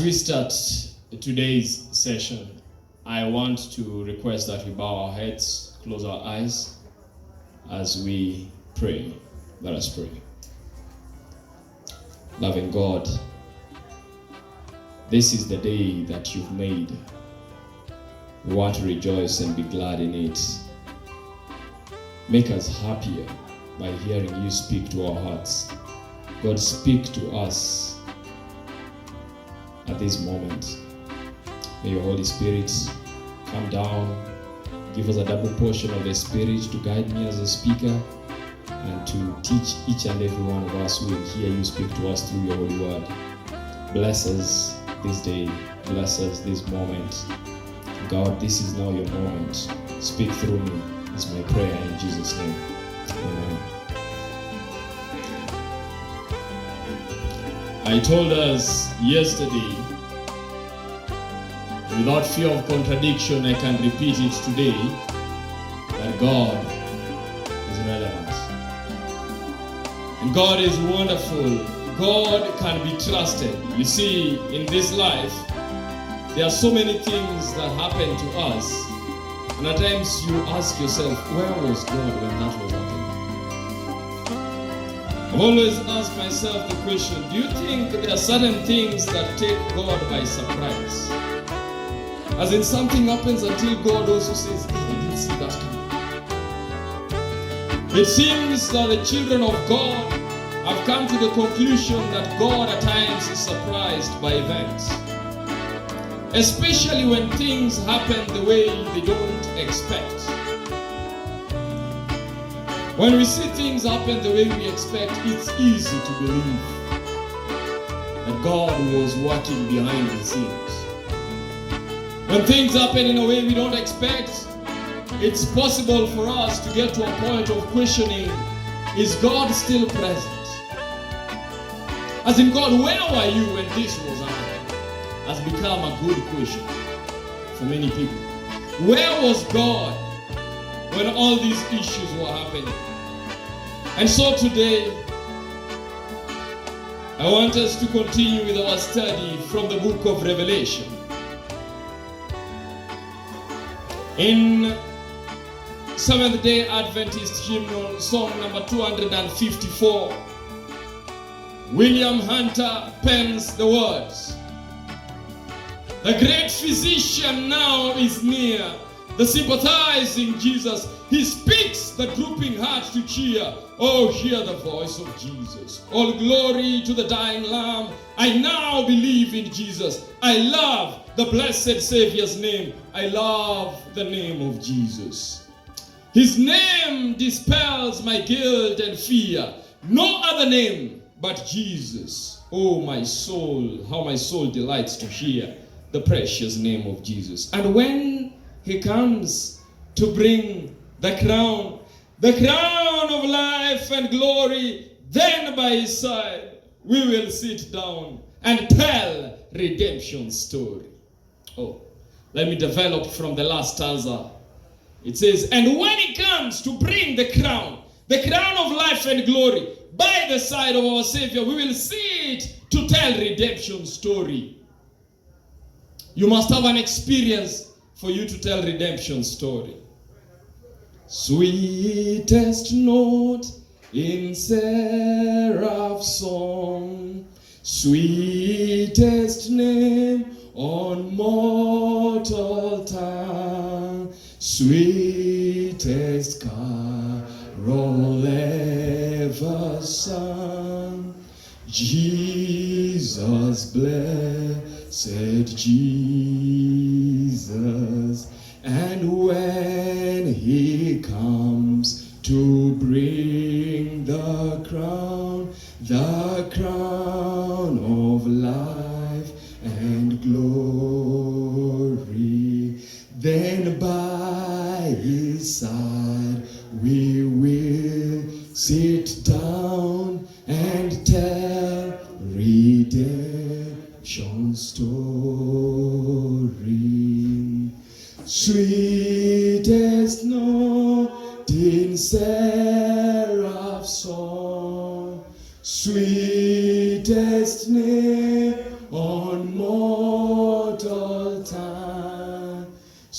As we start today's session, I want to request that we bow our heads, close our eyes as we pray. Let us pray. Loving God, this is the day that you've made. We want to rejoice and be glad in it. Make us happier by hearing you speak to our hearts. God, speak to us at this moment. May your Holy Spirit come down, give us a double portion of the Spirit to guide me as a speaker and to teach each and every one of us who will hear you speak to us through your holy word. Bless us this day, bless us this moment. God, this is now your moment. Speak through me is my prayer in Jesus' name. Amen. I told us yesterday, without fear of contradiction, I can repeat it today, that God is relevant. And God is wonderful. God can be trusted. You see, in this life, there are so many things that happen to us. And at times you ask yourself, where was God when that was happening? I've always asked myself the question, do you think there are certain things that take God by surprise? As in, something happens until God also says, I didn't see that coming. It seems that the children of God have come to the conclusion that God at times is surprised by events. Especially when things happen the way they don't expect. When we see things happen the way we expect, it's easy to believe that God was working behind the scenes. When things happen in a way we don't expect, it's possible for us to get to a point of questioning, is God still present? As in, God, where were you when this was happening? Has become a good question for many people. Where was God when all these issues were happening? And so today, I want us to continue with our study from the book of Revelation. In Seventh-day Adventist hymnal, song number 254, William Hunter pens the words, "The great physician now is near, the sympathizing Jesus. He speaks the drooping heart to cheer. Oh, hear the voice of Jesus. All glory to the dying Lamb. I now believe in Jesus. I love the blessed Savior's name. I love the name of Jesus. His name dispels my guilt and fear. No other name but Jesus. Oh, my soul, how my soul delights to hear the precious name of Jesus." And when he comes to bring the crown of life and glory, then by his side we will sit down and tell redemption's story. Oh, let me develop from the last stanza. It says, and when he comes to bring the crown of life and glory, by the side of our Savior, we will sit to tell redemption's story. You must have an experience for you to tell redemption's story. Sweetest note in seraph song, sweetest name on mortal tongue, sweetest carol ever sung, Jesus, blessed Jesus. And when he comes to bring the crown of life and glory, then by his side we will sit down and tell redemption's story. Sweetest note in seraph song, sweetest name on mortal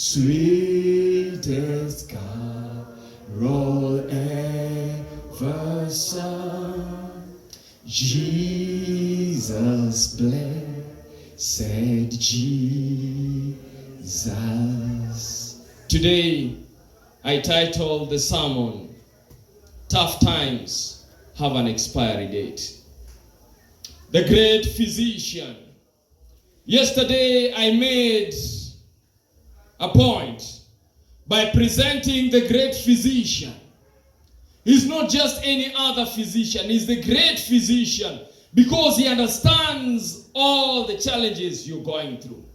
sweetest carol ever sung. Jesus, blessed Jesus. Today, I titled the sermon, Tough Times Have an Expiry Date. The great physician. Yesterday, I made a point by presenting the great physician. He's not just any other physician. He's the great physician because he understands all the challenges you're going through.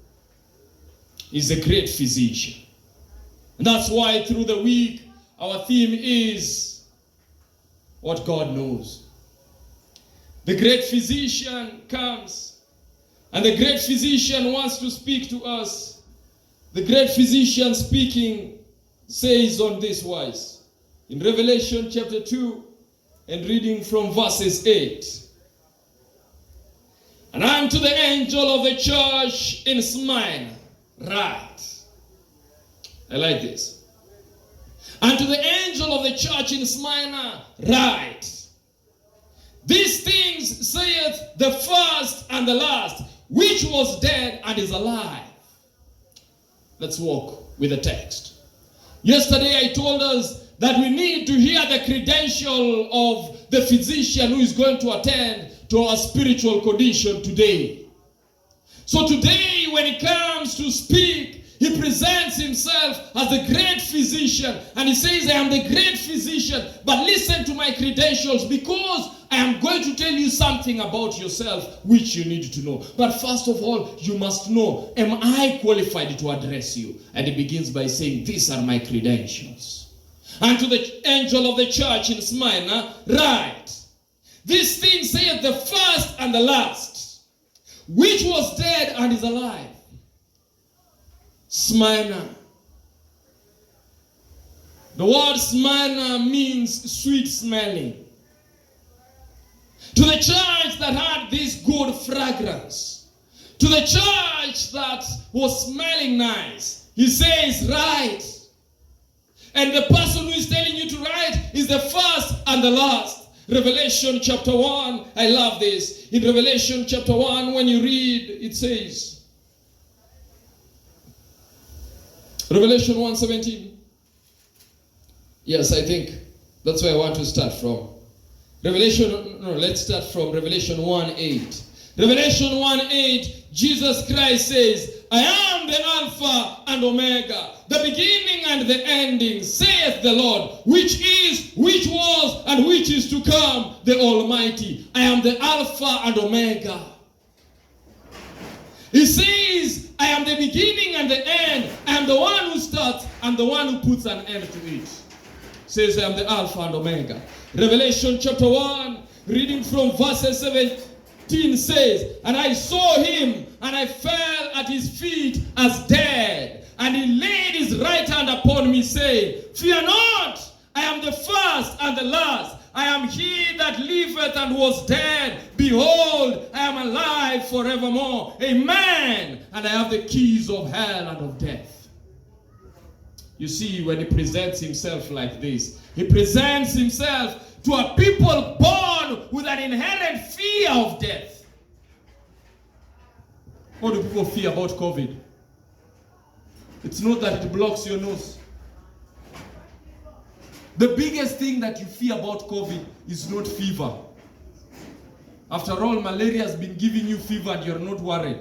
He's a great physician. And that's why through the week, our theme is what God knows. The great physician comes, and the great physician wants to speak to us. The great physician speaking says on this wise, in Revelation chapter 2, and reading from verses 8. And unto the angel of the church in Smyrna, write. I like this. Unto the angel of the church in Smyrna, write. These things saith the first and the last, which was dead and is alive. Let's walk with the text. Yesterday I told us that we need to hear the credential of the physician who is going to attend to our spiritual condition today. So today when he comes to speak, he presents himself as the great physician, and he says, I am the great physician, but listen to my credentials because I am going to tell you something about yourself which you need to know. But first of all, you must know, am I qualified to address you? And he begins by saying, these are my credentials. And to the angel of the church in Smyrna, write, these things saith the first and the last, which was dead and is alive. Smyrna. The word Smyrna means sweet smelling. To the church that had this good fragrance, to the church that was smelling nice, he says, write. And the person who is telling you to write is the first and the last. Revelation chapter 1, I love this. In Revelation chapter 1, when you read, it says, Revelation 1:17. Yes, I think that's where I want to start from. Let's start from Revelation 1:8. Revelation 1:8, Jesus Christ says, I am the Alpha and Omega, the beginning and the ending, saith the Lord, which is, which was, and which is to come, the Almighty. I am the Alpha and Omega. He says, I am the beginning and the end. I am the one who starts and the one who puts an end to it. Says, I am the Alpha and Omega. Revelation chapter 1, reading from verses 17 says, and I saw him, and I fell at his feet as dead. And he laid his right hand upon me, saying, fear not, I am the first and the last. I am he that liveth and was dead. Behold, I am alive forevermore. Amen. And I have the keys of hell and of death. You see, when he presents himself like this, he presents himself to a people born with an inherent fear of death. What do people fear about COVID? It's not that it blocks your nose. The biggest thing that you fear about COVID is not fever. After all, malaria has been giving you fever and you're not worried.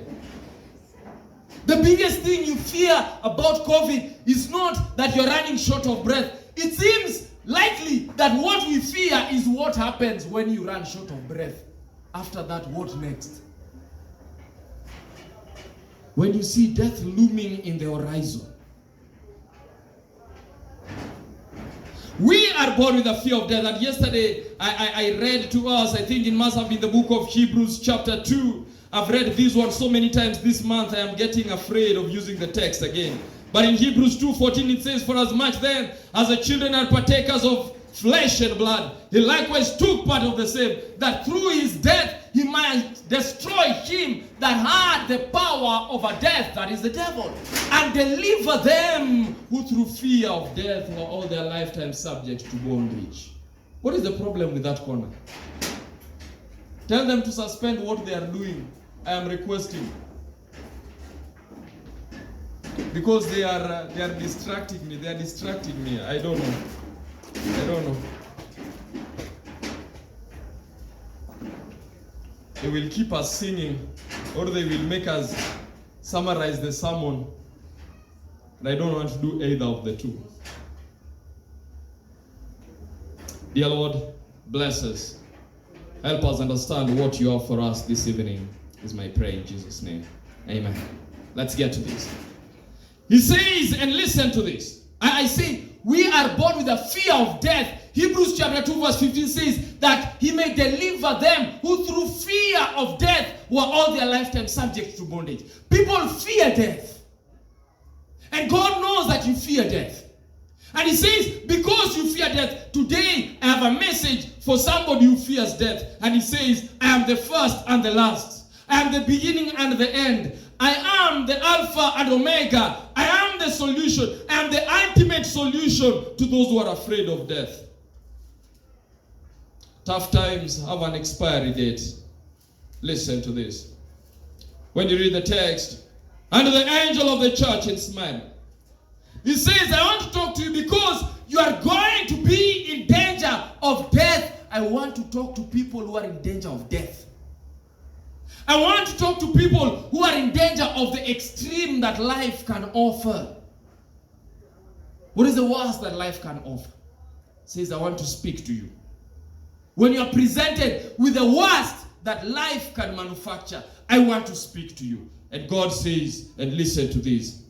The biggest thing you fear about COVID is not that you're running short of breath. It seems likely that what we fear is what happens when you run short of breath. After that, what next? When you see death looming in the horizon. We are born with a fear of death. And yesterday, I read to us, I think it must have been the book of Hebrews chapter 2. I've read this one so many times this month, I am getting afraid of using the text again. But in Hebrews 2:14 it says, for as much then as the children are partakers of flesh and blood, he likewise took part of the same, that through his death he might destroy him that had the power over death, that is the devil, and deliver them who through fear of death were all their lifetime subject to bondage. What is the problem with that corner? Tell them to suspend what they are doing. I am requesting. Because they are distracting me. They are distracting me. I don't know. They will keep us singing, or they will make us summarize the sermon. And I don't want to do either of the two. Dear Lord, bless us. Help us understand what you have for us this evening, is my prayer in Jesus' name. Amen. Let's get to this. He says, and listen to this. I say, we are born with a fear of death. Hebrews chapter 2 verse 15 says that he may deliver them who through fear of death were all their lifetime subject to bondage. People fear death. And God knows that you fear death. And he says, because you fear death, today I have a message for somebody who fears death. And he says, I am the first and the last. I am the beginning and the end. I am the Alpha and Omega. I am the solution. I am the ultimate solution to those who are afraid of death. Tough times have an expiry date. Listen to this. When you read the text, and the angel of the church in Smyrna, he says, I want to talk to you because you are going to be in danger of death. I want to talk to people who are in danger of death. I want to talk to people who are in danger of the extreme that life can offer. What is the worst that life can offer? It says, I want to speak to you. When you are presented with the worst that life can manufacture, I want to speak to you. And God says, and listen to this.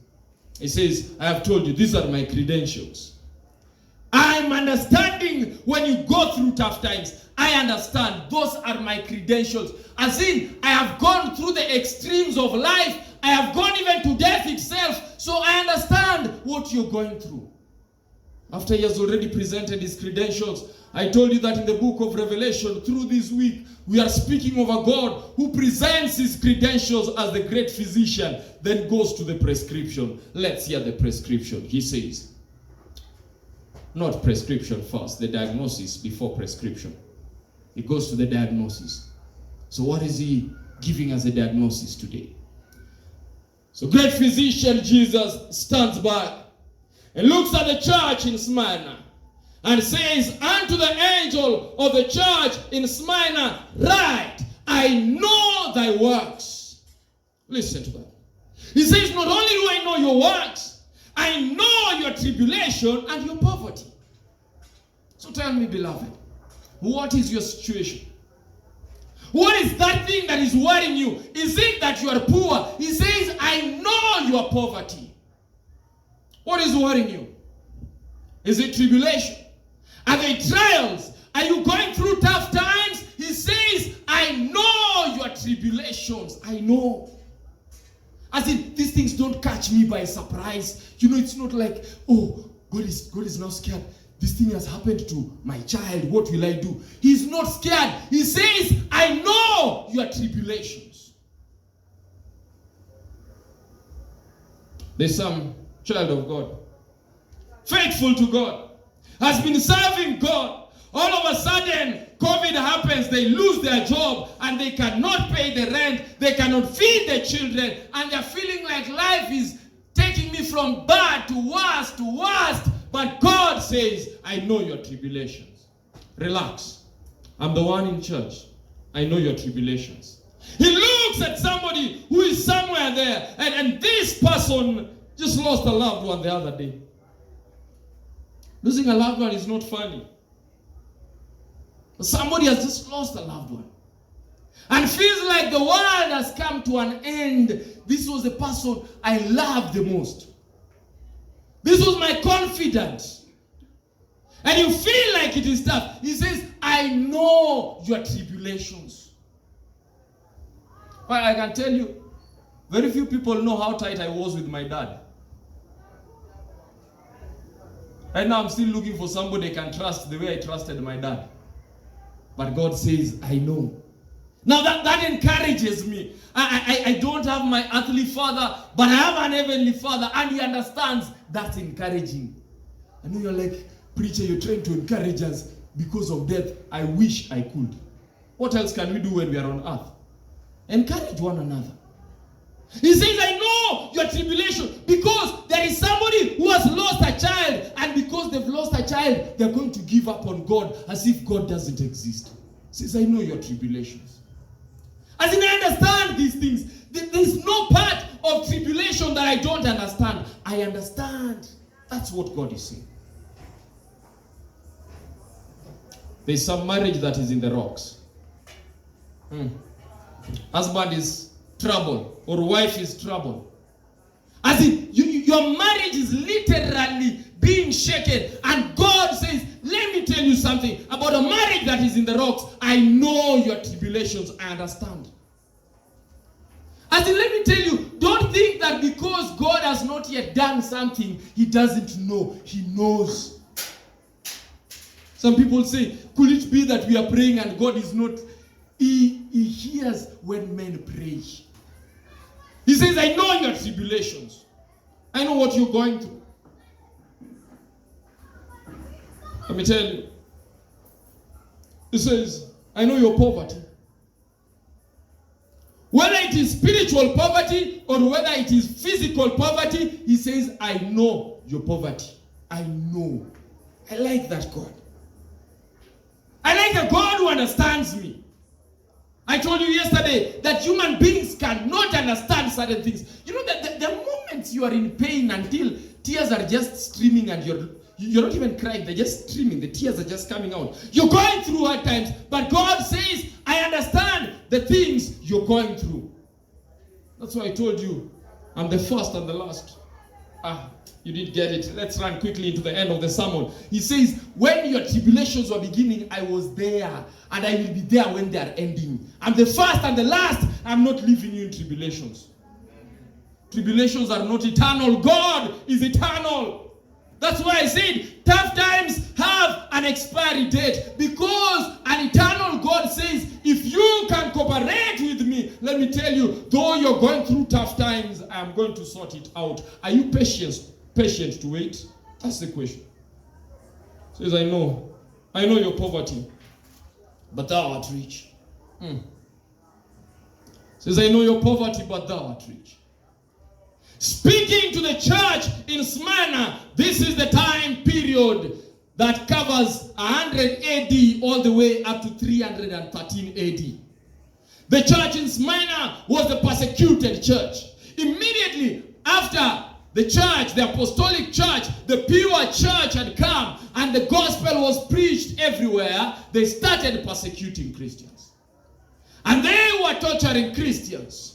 He says, I have told you, these are my credentials. I'm understanding when you go through tough times. I understand. Those are my credentials. As in, I have gone through the extremes of life. I have gone even to death itself. So I understand what you're going through. After he has already presented his credentials, I told you that in the book of Revelation, through this week, we are speaking of a God who presents his credentials as the great physician, then goes to the prescription. Let's hear the prescription. He says, not prescription first, the diagnosis before prescription. He goes to the diagnosis. So what is he giving as a diagnosis today? So great physician Jesus stands back and looks at the church in Smyrna and says unto the angel of the church in Smyrna, write, I know thy works. Listen to that. He says, not only do I know your works, I know your tribulation and your poverty. So tell me, beloved, what is your situation? What is that thing that is worrying you? Is it that you are poor? He says, I know your poverty. What is worrying you? Is it tribulation? Are they trials? Are you going through tough times? He says, I know your tribulations. I know. As in, these things don't catch me by surprise. You know, it's not like, oh, God is now scared. This thing has happened to my child. What will I do? He's not scared. He says, I know your tribulations. There's some child of God, faithful to God, has been serving God. All of a sudden, COVID happens, they lose their job, and they cannot pay the rent, they cannot feed their children, and they're feeling like life is taking me from bad to worst. But God says, I know your tribulations. Relax. I'm the one in church. I know your tribulations. He looks at somebody who is somewhere there, and this person just lost a loved one the other day. Losing a loved one is not funny. Somebody has just lost a loved one and feels like the world has come to an end. This was the person I loved the most. This was my confidence. And you feel like it is tough. He says, I know your tribulations. But I can tell you, very few people know how tight I was with my dad. Right now I'm still looking for somebody I can trust the way I trusted my dad. But God says, I know. Now that encourages me. I don't have my earthly father, but I have an heavenly father, and he understands. That's encouraging. I know you're like, preacher, you're trying to encourage us because of death. I wish I could. What else can we do when we are on earth? Encourage one another. He says, I know your tribulation, because there is somebody who has lost a child, and because they've lost a child, they're going to give up on God as if God doesn't exist. He says, I know your tribulations. As in, I understand these things. There's no part of tribulation that I don't understand. I understand. That's what God is saying. There's some marriage that is in the rocks. Husband is trouble, or wife is trouble. As in, your marriage is literally being shaken, and God says, let me tell you something about a marriage that is in the rocks. I know your tribulations. I understand. As in, let me tell you, don't think that because God has not yet done something, he doesn't know. He knows. Some people say, could it be that we are praying and God is not? He hears when men pray. He says, I know your tribulations. I know what you're going through. Let me tell you. He says, I know your poverty. Whether it is spiritual poverty or whether it is physical poverty, he says, I know your poverty. I know. I like that God. I like a God who understands me. I told you yesterday that human beings cannot understand certain things. You know that the moments you are in pain until tears are just streaming and you're not even crying, they're just streaming, the tears are just coming out. You're going through hard times, but God says, I understand the things you're going through. That's why I told you, I'm the first and the last. You didn't get it. Let's run quickly into the end of the sermon. He says, when your tribulations were beginning, I was there, and I will be there when they are ending. I'm the first and the last. I'm not leaving you in tribulations. Tribulations are not eternal. God is eternal. That's why I said, tough times have an expiry date, because an eternal God says, if you can cooperate with me, let me tell you, though you're going through tough times, I'm going to sort it out. Are you patient to wait? That's the question. Says, I know your poverty, but thou art rich. Says, I know your poverty, but thou art rich. Speaking to the church in Smyrna, this is the time period that covers 100 AD all the way up to 313 AD. The church in Smyrna was the persecuted church. Immediately after the church, the apostolic church, the pure church had come and the gospel was preached everywhere, they started persecuting Christians. And they were torturing Christians.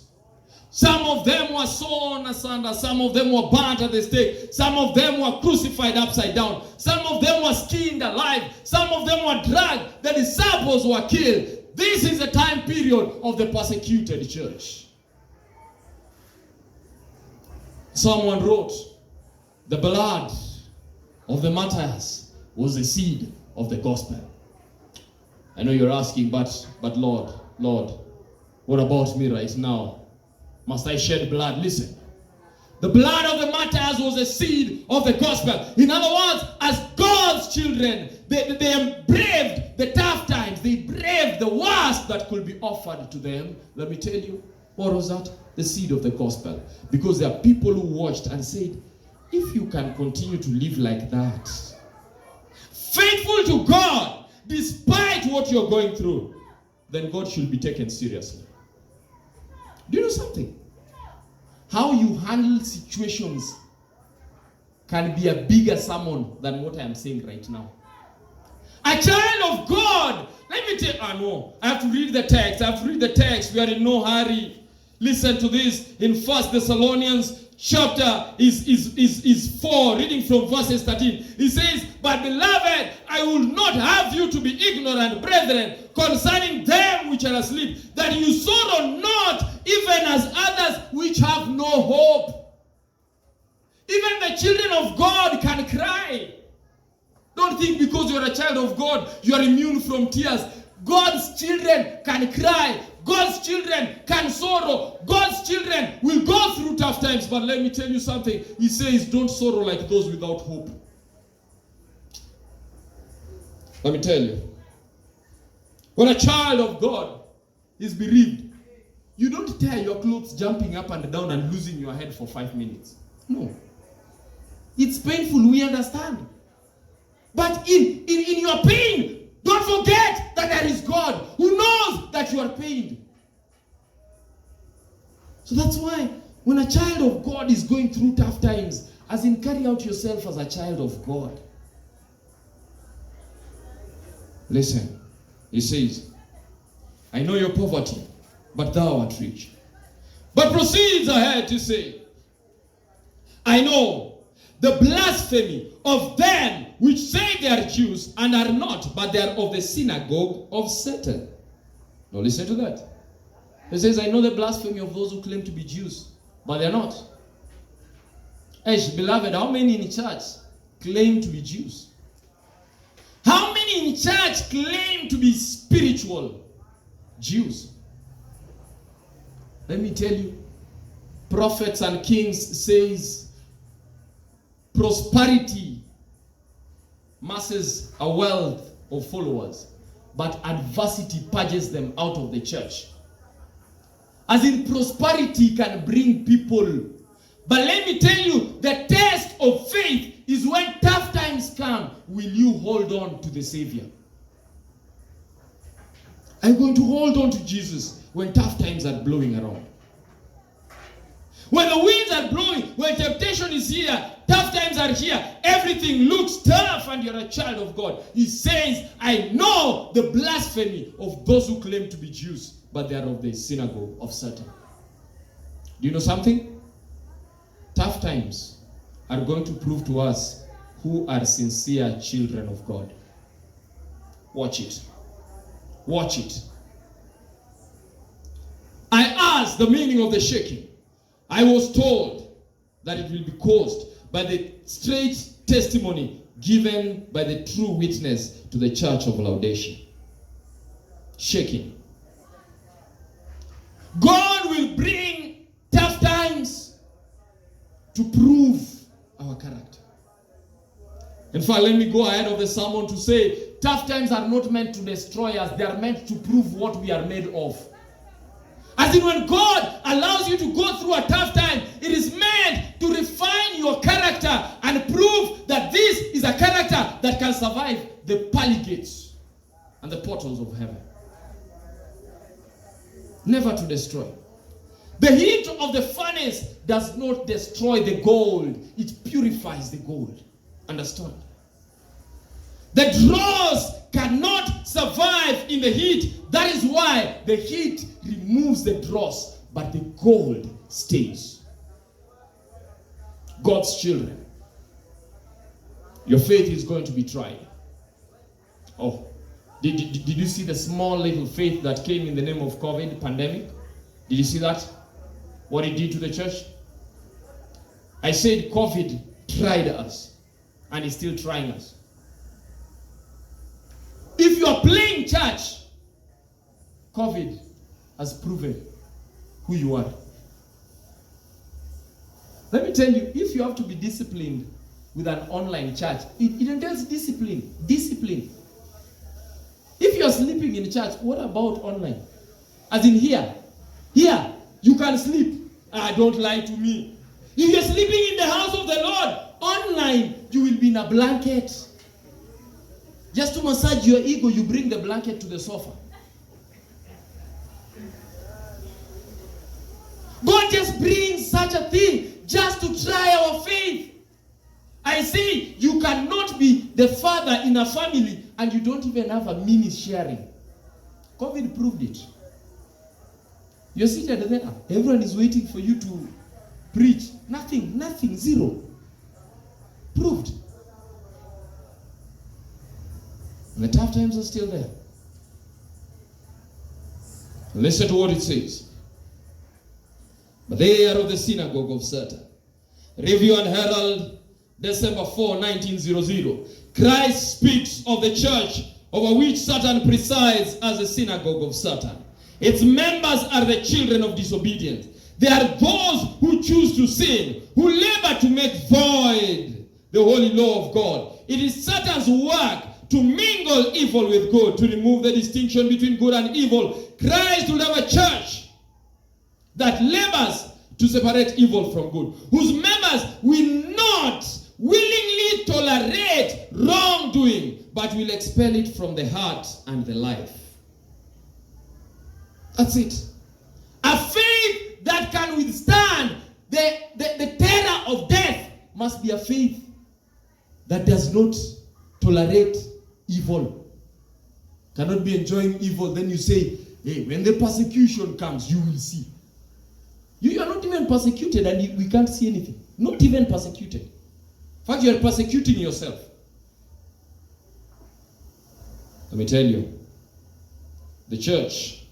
Some of them were sawn asunder, some of them were burnt at the stake, some of them were crucified upside down, some of them were skinned alive, some of them were dragged, the disciples were killed. This is the time period of the persecuted church. Someone wrote, the blood of the martyrs was the seed of the gospel. I know you're asking, but Lord, what about me right now? Must I shed blood? Listen. The blood of the martyrs was the seed of the gospel. In other words, as God's children, they braved the tough times. They braved the worst that could be offered to them. Let me tell you, what was that? The seed of the gospel. Because there are people who watched and said, if you can continue to live like that, faithful to God, despite what you're going through, then God should be taken seriously. Do you know something? How you handle situations can be a bigger sermon than what I am saying right now. A child of God, let me tell you, no, I have to read the text. We are in no hurry. Listen to this in 1 Thessalonians chapter is 4, reading from verses 13. He says, but beloved, I will not have you to be ignorant, brethren, concerning them which are asleep, that you sorrow not, even as others which have no hope. Even the children of God can cry. Don't think because you're a child of God, you are immune from tears. God's children can cry. God's children can sorrow. God's children will go through tough times. But let me tell you something. He says, don't sorrow like those without hope. Let me tell you. When a child of God is bereaved, you don't tear your clothes jumping up and down and losing your head for 5 minutes. No. It's painful, we understand. But in your pain, don't forget that there is God who knows that you are pained. So that's why when a child of God is going through tough times, as in carry out yourself as a child of God. Listen, he says, I know your poverty, but thou art rich. But proceeds ahead to say, I know the blasphemy of them which say they are Jews and are not, but they are of the synagogue of Satan. Now listen to that. He says, I know the blasphemy of those who claim to be Jews, but they are not. Beloved, how many in church claim to be Jews? How many in church claim to be spiritual Jews? Let me tell you, Prophets and Kings says, prosperity masses a wealth of followers, but adversity purges them out of the church. As in, prosperity can bring people. But let me tell you, the test of faith is when tough times come, will you hold on to the Savior? I'm going to hold on to Jesus when tough times are blowing around. When the winds are blowing, when temptation is here, tough times are here, everything looks tough and you're a child of God. He says, I know the blasphemy of those who claim to be Jews, but they are of the synagogue of Satan. Do you know something? Tough times are going to prove to us who are sincere children of God. Watch it. Watch it. I asked the meaning of the shaking. I was told that it will be caused by the straight testimony given by the true witness to the church of Laodicea. Shaking. God will bring tough times to prove our character. In fact, let me go ahead of the sermon to say, tough times are not meant to destroy us. They are meant to prove what we are made of. As in, when God allows you to go through a tough time, it is meant to refine your character and prove that this is a character that can survive the pearly gates and the portals of heaven. Never to destroy. The heat of the furnace does not destroy the gold. It purifies the gold. Understand? The dross cannot survive in the heat. That is why the heat removes the dross, but the gold stays. God's children, your faith is going to be tried. Oh, did you see the small little faith that came in the name of COVID pandemic? Did you see that? What it did to the church? I said COVID tried us, and it's still trying us. If you are playing church, COVID has proven who you are. Let me tell you, if you have to be disciplined with an online church, it entails discipline. Discipline. If you are sleeping in church, what about online? As in here, you can sleep. Don't lie to me. If you're sleeping in the house of the Lord, online, you will be in a blanket. Just to massage your ego, you bring the blanket to the sofa. God just brings such a thing just to try our faith. I see you cannot be the father in a family and you don't even have a mini sharing. COVID proved it. You're seated there. Everyone is waiting for you to preach. Nothing, zero. Proved. And the tough times are still there. Listen to what it says. But they are of the synagogue of Satan. Review and Herald, December 4, 1900. Christ speaks of the church over which Satan presides as a synagogue of Satan. Its members are the children of disobedience. They are those who choose to sin, who labor to make void the holy law of God. It is Satan's work to mingle evil with good, to remove the distinction between good and evil. Christ will have a church that labors to separate evil from good, whose members will not willingly tolerate wrongdoing, but will expel it from the heart and the life. That's it. A faith that can withstand the terror of death must be a faith that does not tolerate evil. Cannot be enjoying evil, then you say, hey, when the persecution comes, you will see. You are not even persecuted and we can't see anything. Not even persecuted. In fact, you are persecuting yourself. Let me tell you, the church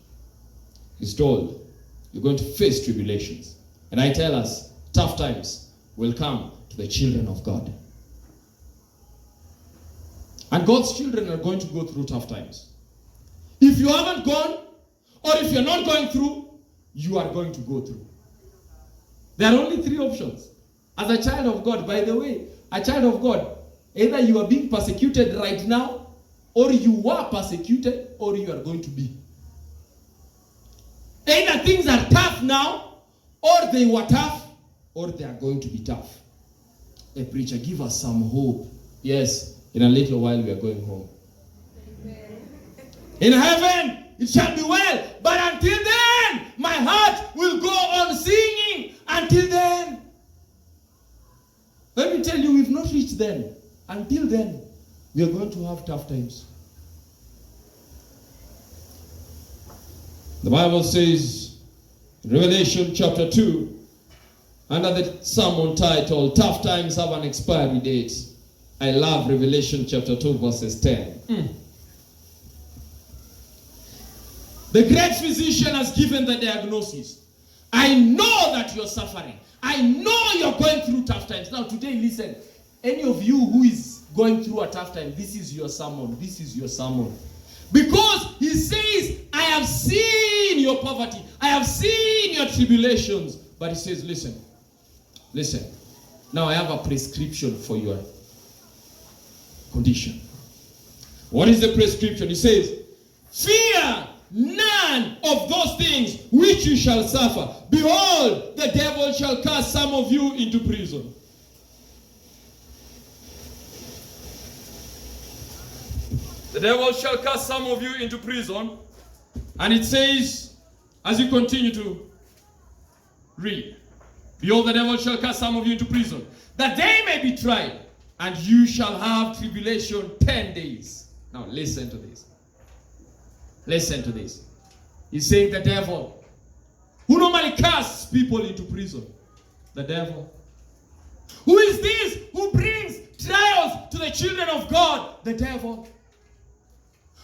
is told you're going to face tribulations. And I tell us, tough times will come to the children of God. And God's children are going to go through tough times. If you haven't gone, or if you're not going through, you are going to go through. There are only three options. As a child of God, by the way, a child of God, either you are being persecuted right now, or you were persecuted, or you are going to be. Either things are tough now, or they were tough, or they are going to be tough. Hey, preacher, give us some hope. Yes, in a little while we are going home. Amen. In heaven, it shall be well. But until then, my heart will go on singing. Until then. Let me tell you, we've not reached then. Until then, we are going to have tough times. The Bible says, in Revelation chapter 2, under the sermon titled, Tough Times Have an Expiry Date. I love Revelation chapter 2 verses 10. The great physician has given the diagnosis. I know that you're suffering. I know you're going through tough times. Now today, listen. Any of you who is going through a tough time, this is your sermon. This is your sermon. Because he says, I have seen your poverty. I have seen your tribulations. But he says, listen. Listen. Now I have a prescription for your condition. What is the prescription? He says, fear none of those things which you shall suffer. Behold, the devil shall cast some of you into prison. The devil shall cast some of you into prison. And it says, as you continue to read, behold, the devil shall cast some of you into prison, that they may be tried, and you shall have tribulation 10 days. Now listen to this. Listen to this. He's saying the devil, who normally casts people into prison. The devil. Who is this who brings trials to the children of God? The devil.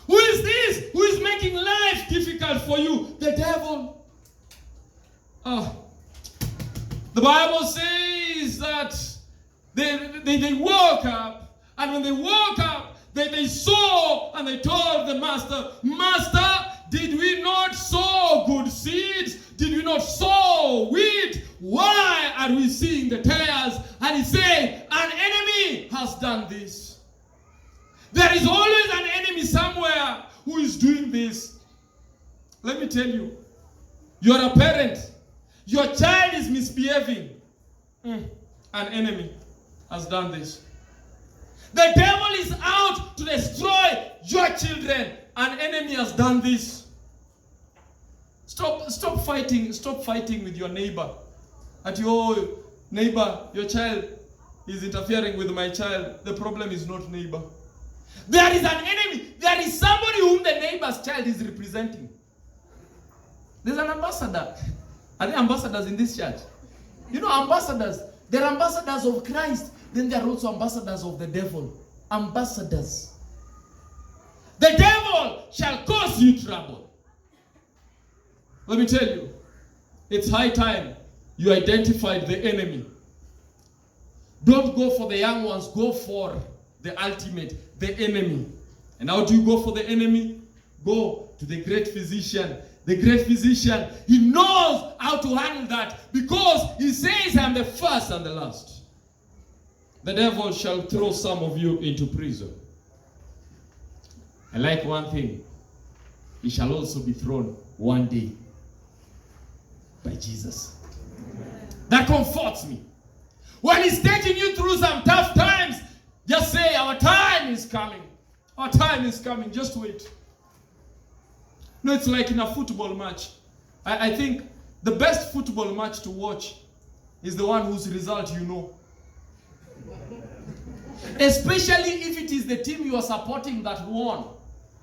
Who is this who is making life difficult for you? The devil. The Bible says that they woke up, and when they woke up, they saw and they told the master, Master, did we not sow good seeds? Did we not sow wheat? Why are we seeing the tares? And he said, an enemy has done this. There is always an enemy somewhere who is doing this. Let me tell you, you're a parent. Your child is misbehaving. An enemy has done this. The devil is out to destroy your children. An enemy has done this. Stop fighting. Stop fighting with your neighbor. At your neighbor, your child is interfering with my child. The problem is not neighbor. There is an enemy. There is somebody whom the neighbor's child is representing. There's an ambassador. Are there ambassadors in this church? You know, ambassadors. They're ambassadors of Christ. Then there are also ambassadors of the devil. Ambassadors. The devil shall cause you trouble. Let me tell you, it's high time you identified the enemy. Don't go for the young ones, go for the ultimate, the enemy. And how do you go for the enemy? Go to the great physician, the great physician, he knows how to handle that because he says, I'm the first and the last. The devil shall throw some of you into prison. I like one thing. He shall also be thrown one day by Jesus. That comforts me. When he's taking you through some tough times, just say, our time is coming. Our time is coming. Just wait. No, it's like in a football match. I think the best football match to watch is the one whose result you know. Especially if it is the team you are supporting that won.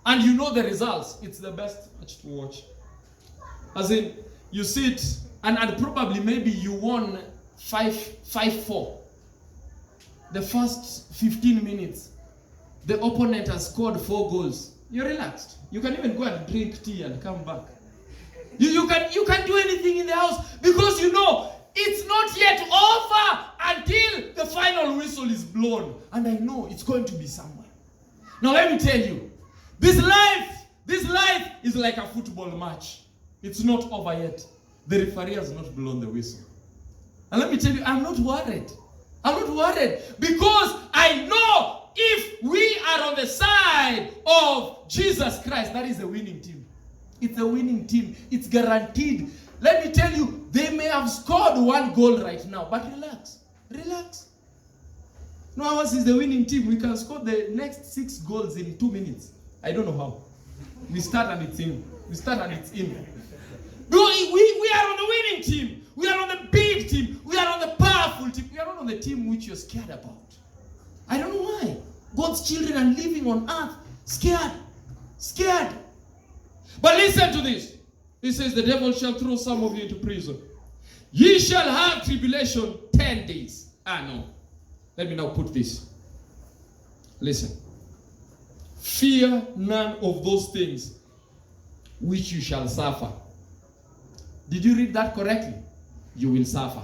And you know the results. It's the best match to watch. As in, you sit and probably maybe you won 5-4. The first 15 minutes, the opponent has scored 4 goals. You're relaxed. You can even go and drink tea and come back. You can do anything in the house because you know it's not yet over until the final whistle is blown. And I know it's going to be somewhere. Now let me tell you, this life is like a football match. It's not over yet. The referee has not blown the whistle. And let me tell you, I'm not worried. I'm not worried because I know if we are on the side of Jesus Christ, that is a winning team. It's a winning team. It's guaranteed. Let me tell you, they may have scored 1 goal right now, but relax. Relax. No, ours is the winning team. We can score the next 6 goals in 2 minutes. I don't know how. We start and it's in. We start and it's in. We are on the winning team. We are on the big team. We are on the powerful team. We are not on the team which you're scared about. I don't know why. God's children are living on earth scared. Scared. But listen to this. He says, the devil shall throw some of you into prison. Ye shall have tribulation 10 days. No. Let me now put this. Listen. Fear none of those things which you shall suffer. Did you read that correctly? You will suffer.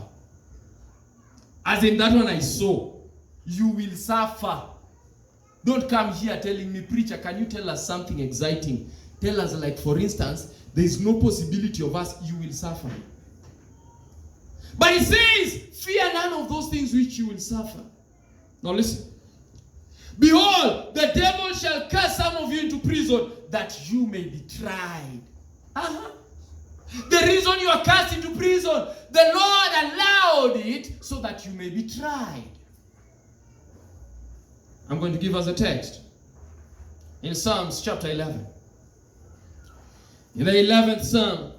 As in that one I saw. You will suffer. Don't come here telling me, preacher, can you tell us something exciting? Tell us, like, for instance, there is no possibility of us, you will suffer. But he says, fear none of those things which you will suffer. Now listen. Behold, the devil shall cast some of you into prison, that you may be tried. The reason you are cast into prison, the Lord allowed it so that you may be tried. I'm going to give us a text. In Psalms chapter 11. In the 11th Psalm,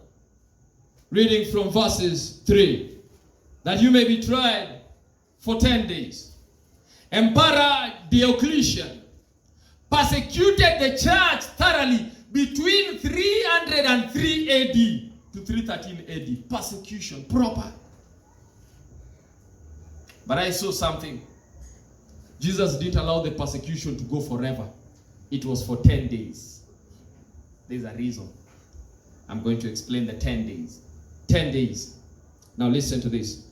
reading from verses 3. That you may be tried for 10 days. Emperor Diocletian persecuted the church thoroughly between 303 AD to 313 AD. Persecution, proper. But I saw something. Jesus didn't allow the persecution to go forever. It was for 10 days. There's a reason. I'm going to explain the 10 days. 10 days. Now listen to this.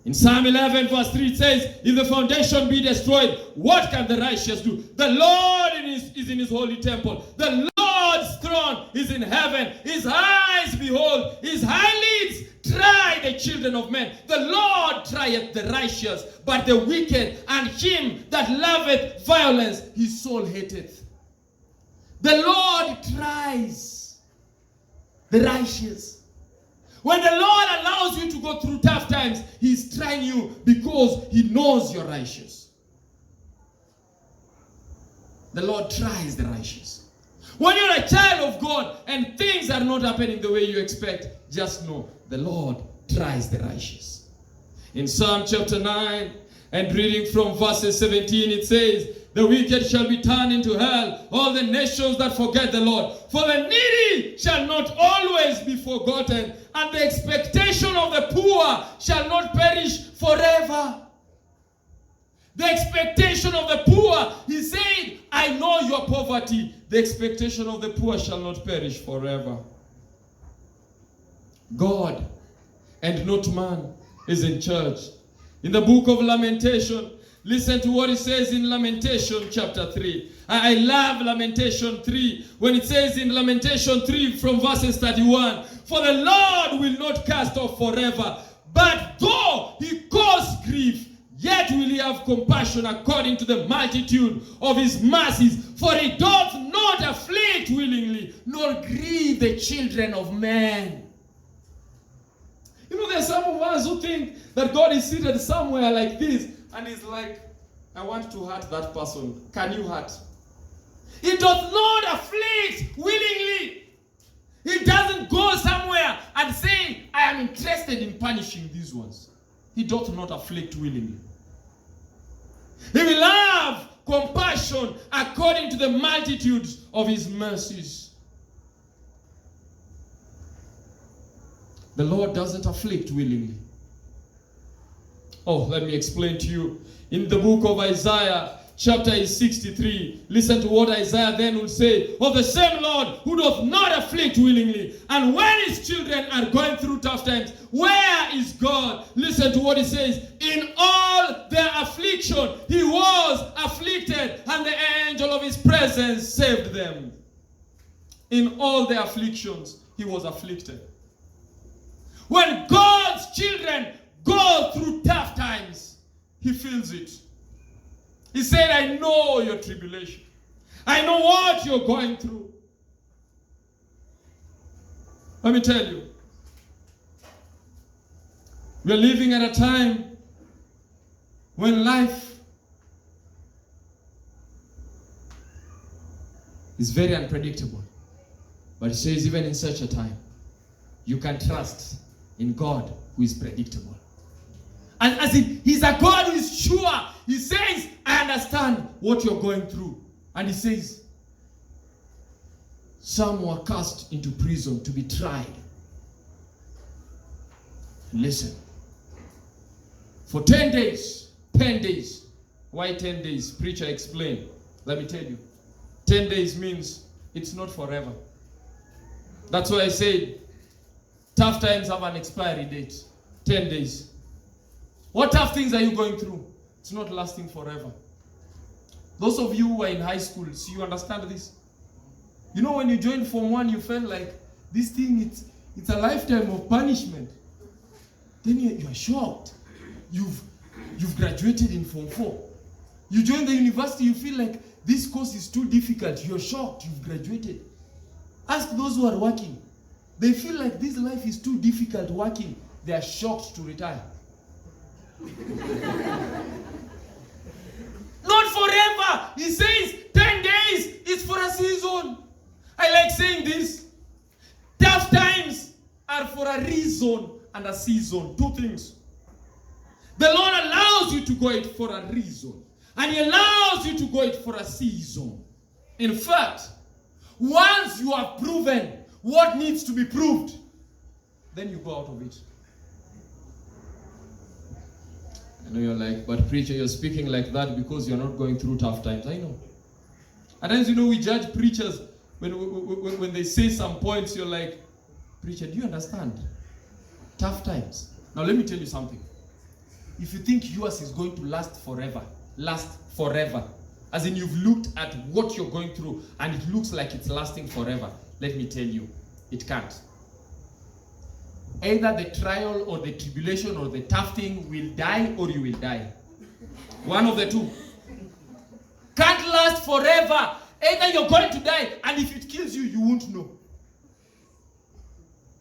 In Psalm 11 verse 3 it says, if the foundation be destroyed, what can the righteous do? The Lord is in his holy temple. The Lord's throne is in heaven. His eyes behold, his eyelids try the children of men. The Lord trieth the righteous, but the wicked and him that loveth violence, his soul hateth. The Lord tries the righteous. When the Lord allows you to go through tough times, he's trying you because he knows you're righteous. The Lord tries the righteous. When you're a child of God and things are not happening the way you expect, just know the Lord tries the righteous. In Psalm chapter 9 and reading from verses 17, it says, the wicked shall be turned into hell, all the nations that forget the Lord. For the needy shall not always be forgotten, and the expectation of the poor shall not perish forever. The expectation of the poor, he said, I know your poverty. The expectation of the poor shall not perish forever. God and not man is in charge. In the book of Lamentation, Listen to what it says in Lamentation chapter 3. I love Lamentation 3 when it says in Lamentation 3 from verses 31, "For the Lord will not cast off forever, but though he cause grief, yet will he have compassion according to the multitude of his mercies. For he doth not afflict willingly, nor grieve the children of men." You know, there are some of us who think that God is seated somewhere like this, and he's like, "I want to hurt that person. Can you hurt?" He doth not afflict willingly. He doesn't go somewhere and say, "I am interested in punishing these ones." He doth not afflict willingly. He will have compassion according to the multitudes of his mercies. The Lord doesn't afflict willingly. Oh, let me explain to you. In the book of Isaiah, chapter 63, listen to what Isaiah then will say. "Of the same Lord who doth not afflict willingly, and when his children are going through tough times, where is God?" Listen to what he says. "In all their affliction, he was afflicted, and the angel of his presence saved them." In all their afflictions, he was afflicted. When God's children go through tough times, he feels it. He said, "I know your tribulation. I know what you're going through." Let me tell you, we are living at a time when life is very unpredictable. But it says even in such a time, you can trust in God who is predictable. And as in, he's a God who is sure. He says, "I understand what you're going through." And he says, some were cast into prison to be tried. Listen. For 10 days. 10 days. Why 10 days? Preacher, explain. Let me tell you. 10 days means it's not forever. That's why I said, tough times have an expiry date. 10 days. What tough things are you going through? It's not lasting forever. Those of you who are in high school, so you understand this. You know, when you joined Form 1, you felt like this thing, it's a lifetime of punishment. Then you are shocked. You've graduated in Form 4. You join the university, you feel like this course is too difficult. You're shocked. You've graduated. Ask those who are working. They feel like this life is too difficult working. They are shocked to retire. Not forever. He says 10 days is for a season. I like saying this. Tough times are for a reason and a season. Two things. The Lord allows you to go it for a reason. And he allows you to go it for a season. In fact, once you have proven what needs to be proved, then you go out of it. I know you're like, "But preacher, you're speaking like that because you're not going through tough times." I know. At times, we judge preachers when they say some points. You're like, "Preacher, do you understand? Tough times." Now let me tell you something. If you think yours is going to last forever, as in you've looked at what you're going through and it looks like it's lasting forever, let me tell you, it can't. Either the trial or the tribulation or the tough thing will die or you will die. One of the two. Can't last forever. Either you're going to die, and if it kills you, you won't know.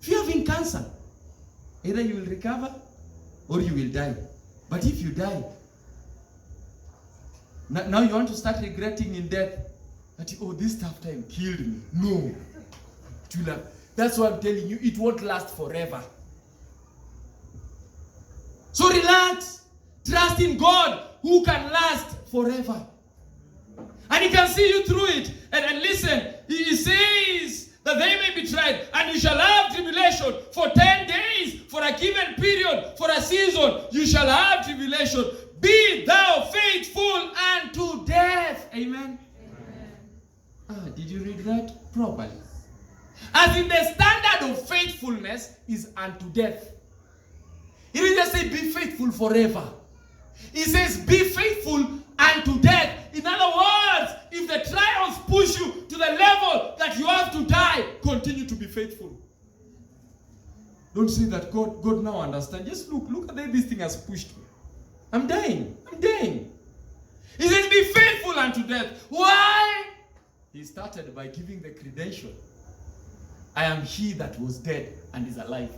If you're having cancer, either you will recover or you will die. But if you die, now you want to start regretting in death that, "Oh, this tough time killed me." No. That's what I'm telling you. It won't last forever. So relax. Trust in God who can last forever. And he can see you through it. And listen, he says that they may be tried, and you shall have tribulation for 10 days, for a given period, for a season. You shall have tribulation. Be thou faithful unto death. Amen. Did you read that properly? As in, the standard of faithfulness is unto death. He didn't just say be faithful forever. He says, be faithful unto death. In other words, if the trials push you to the level that you have to die, continue to be faithful. Don't say that God now understands. Just look at the way this thing has pushed me. I'm dying. He says, be faithful unto death. Why? He started by giving the credential. I am he that was dead and is alive.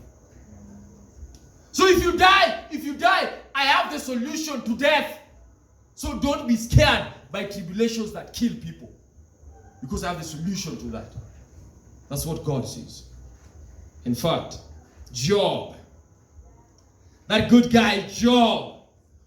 So if you die, I have the solution to death. So don't be scared by tribulations that kill people, because I have the solution to that. That's what God says. In fact, Job, that good guy Job,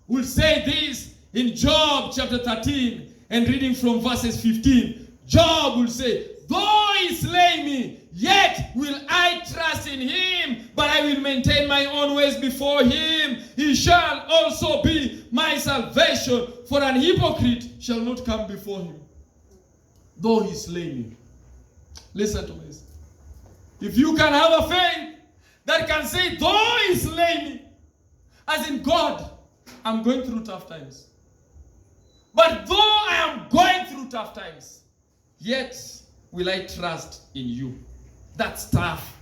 will say this in Job chapter 13 and reading from verses 15. Job will say, though he slay me, yet will I trust in him, but I will maintain my own ways before him. He shall also be my salvation, for an hypocrite shall not come before him, though he slay me. Listen to this. If you can have a faith that can say, though he slay me, as in God, I'm going through tough times. But though I am going through tough times, yet will I trust in you. That's tough.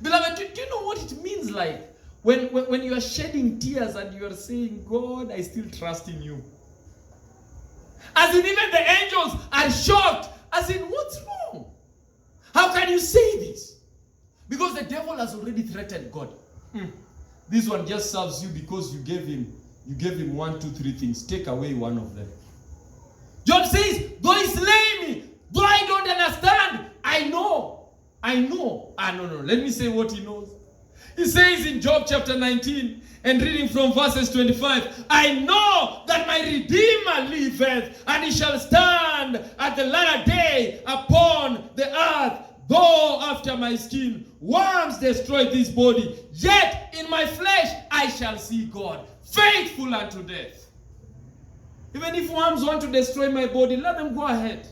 Beloved, do you know what it means like when you are shedding tears and you are saying, God, I still trust in you? As in, even the angels are shocked. As in, what's wrong? How can you say this? Because the devil has already threatened God. This one just serves you because you gave him 1, 2, 3 things. Take away one of them. John says, though he slay me, though I don't understand, I know. No. Let me say what he knows. He says in Job chapter 19 and reading from verses 25, I know that my Redeemer liveth, and he shall stand at the latter day upon the earth. Though after my skin worms destroy this body, yet in my flesh I shall see God, faithful unto death. Even if worms want to destroy my body, let them go ahead.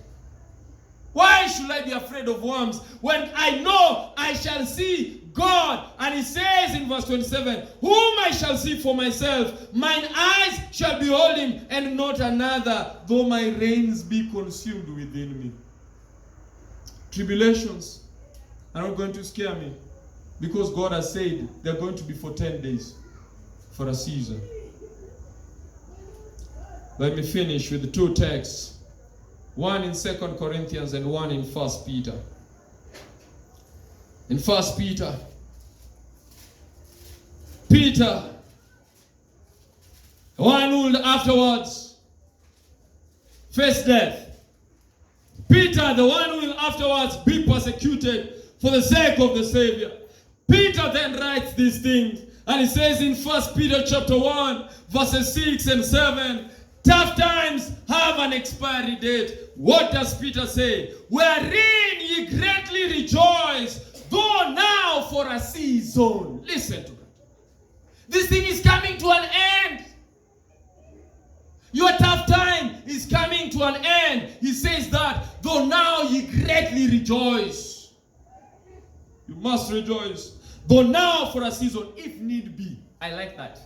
Why should I be afraid of worms when I know I shall see God? And he says in verse 27, whom I shall see for myself, mine eyes shall behold him, and not another, though my reins be consumed within me. Tribulations are not going to scare me, because God has said they're going to be for 10 days, for a season. Let me finish with 2 texts. One in 2 Corinthians and one in 1 Peter. In 1 Peter, Peter, the one who will afterwards face death. Peter, the one who will afterwards be persecuted for the sake of the Savior. Peter then writes these things, and he says in 1 Peter chapter 1, verses 6 and 7, tough times have an expiry date. What does Peter say? Wherein ye greatly rejoice, though now for a season. Listen to that. This thing is coming to an end. Your tough time is coming to an end. He says that, though now ye greatly rejoice. You must rejoice. Though now for a season, if need be. I like that.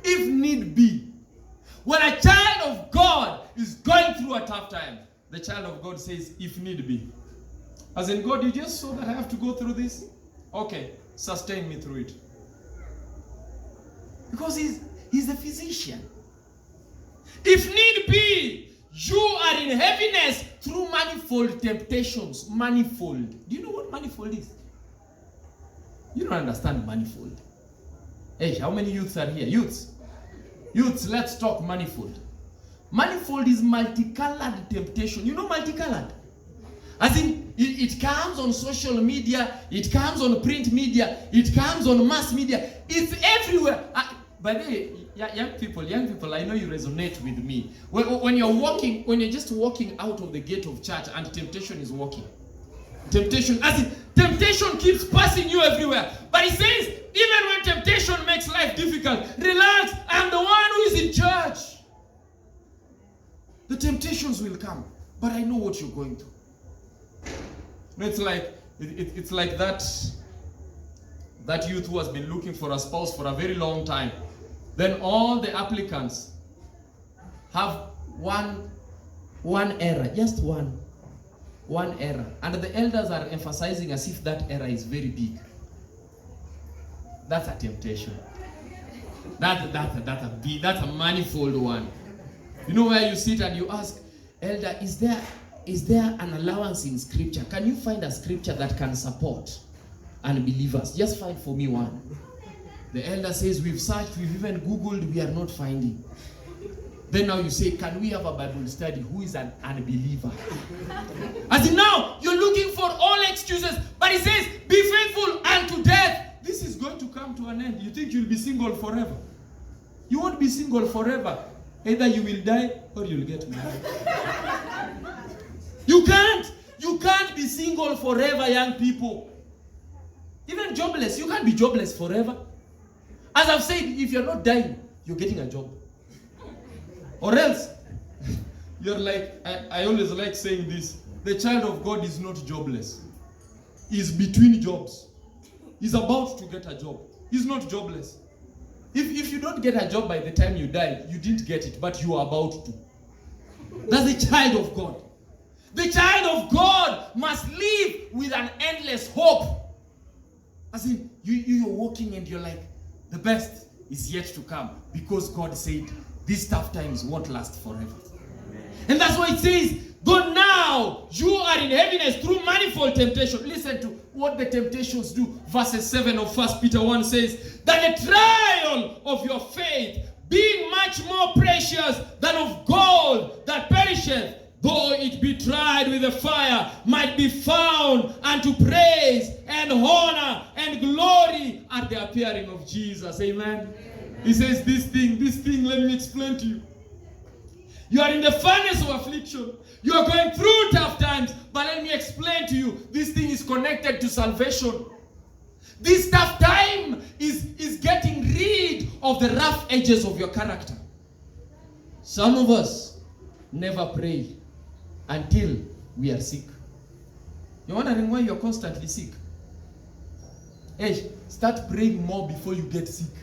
If need be. When a child of God is going through a tough time, the child of God says, if need be. As in, God, you just saw that I have to go through this? Okay, sustain me through it. Because he's the physician. If need be, you are in heaviness through manifold temptations. Manifold. Do you know what manifold is? You don't understand manifold. Hey, how many youths are here? Youths, let's talk manifold. Manifold is multicolored temptation. You know multicolored? As in, it comes on social media, it comes on print media, it comes on mass media. It's everywhere. By the way, young people, I know you resonate with me. When you're just walking out of the gate of church and temptation is walking. Temptation keeps passing you everywhere. But he says, even when temptation makes life difficult, relax, I'm the one who is in church. The temptations will come, but I know what you're going through. It's like that youth who has been looking for a spouse for a very long time. then all the applicants have one error, just one error, and the elders are emphasizing as if that error is very big. That's a temptation. That's a manifold one. You know, where you sit and you ask, elder, is there an allowance in scripture? Can you find a scripture that can support unbelievers? Just find for me one. The elder says, we've searched, we've even Googled, we are not finding. Then now you say, can we have a Bible study? Who is an unbeliever? As in now, you're looking for all excuses, but he says, be faithful unto death. This is going to come to an end. You think you'll be single forever? You won't be single forever. Either you will die or you'll get married. You can't be single forever, young people. Even jobless, you can't be jobless forever. As I've said, if you're not dying, you're getting a job. Or else, you're like, I always like saying this, the child of God is not jobless. He's between jobs. He's about to get a job. He's not jobless. If you don't get a job by the time you die, you didn't get it, but you are about to. That's the child of God. The child of God must live with an endless hope. As in, you're walking and you're like, the best is yet to come, because God said, these tough times won't last forever. And that's why it says, though now you are in heaviness through manifold temptation. Listen to what the temptations do. Verses 7 of 1 Peter 1 says, that the trial of your faith, being much more precious than of gold that perisheth, though it be tried with the fire, might be found unto praise and honor and glory at the appearing of Jesus. Amen. He says, this thing, let me explain to you. You are in the furnace of affliction. You are going through tough times. But let me explain to you, this thing is connected to salvation. This tough time is getting rid of the rough edges of your character. Some of us never pray until we are sick. You're wondering why you're constantly sick. Hey, start praying more before you get sick.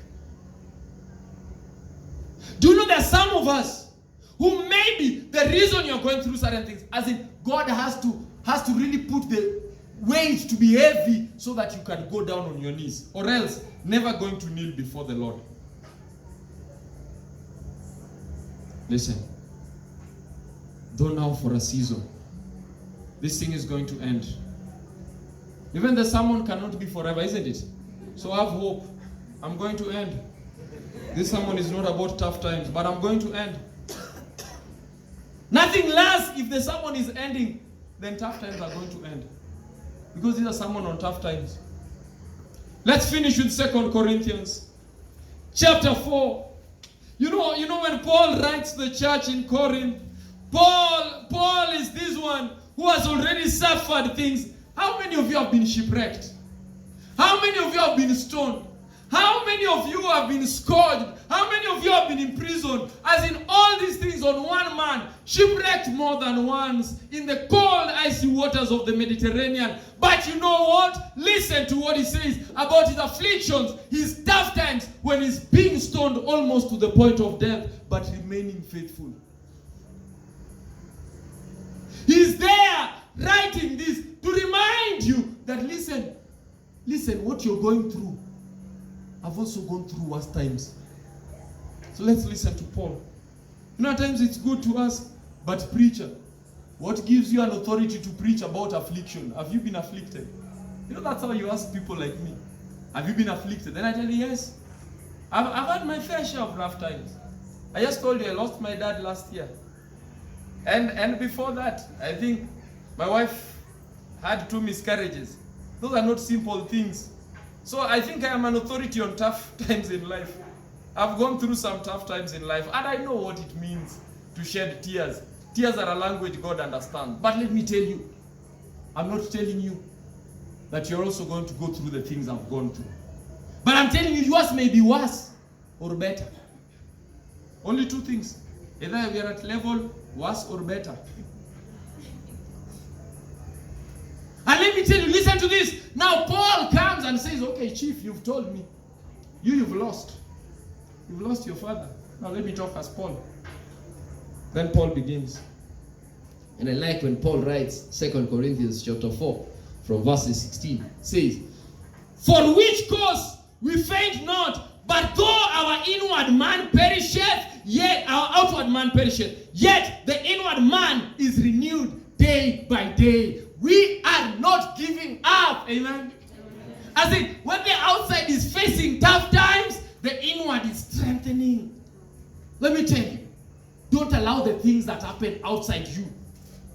Do you know that some of us who maybe the reason you're going through certain things, as in God has to really put the weight to be heavy so that you can go down on your knees, or else never going to kneel before the Lord. Listen, though now for a season, this thing is going to end. Even the sermon cannot be forever, isn't it? So have hope. I'm going to end. This sermon is not about tough times, but I'm going to end. Nothing lasts. If the sermon is ending, then tough times are going to end. Because this is a sermon on tough times. Let's finish with 2 Corinthians chapter 4. You know when Paul writes the church in Corinth, Paul is this one who has already suffered things. How many of you have been shipwrecked? How many of you have been stoned? How many of you have been scourged? How many of you have been imprisoned? As in all these things on one man, shipwrecked more than once in the cold, icy waters of the Mediterranean. But you know what? Listen to what he says about his afflictions, his tough times, when he's being stoned almost to the point of death, but remaining faithful. He's there writing this to remind you that listen, what you're going through, I've also gone through worse times. So let's listen to Paul. You know, at times it's good to ask, but preacher, what gives you an authority to preach about affliction? Have you been afflicted? You know, that's how you ask people like me. Have you been afflicted? Then I tell you, yes. I've had my fair share of rough times. I just told you I lost my dad last year. And before that, I think my wife had 2 miscarriages. Those are not simple things. So I think I am an authority on tough times in life. I've gone through some tough times in life, and I know what it means to shed tears. Tears are a language God understands. But let me tell you, I'm not telling you that you're also going to go through the things I've gone through. But I'm telling you, yours may be worse or better. Only 2 things. Either we are at level worse or better. And let me tell you, listen to this. Now Paul comes and says, okay, chief, you've told me. You've lost. You've lost your father. Now let me talk as Paul. Then Paul begins. And I like when Paul writes 2 Corinthians chapter 4 from verses 16. Says, for which cause we faint not, but though our inward man perisheth, yet our outward man perisheth, yet the inward man is renewed day by day. We are not giving up. Amen. As in, when the outside is facing tough times, the inward is strengthening. Let me tell you, don't allow the things that happen outside you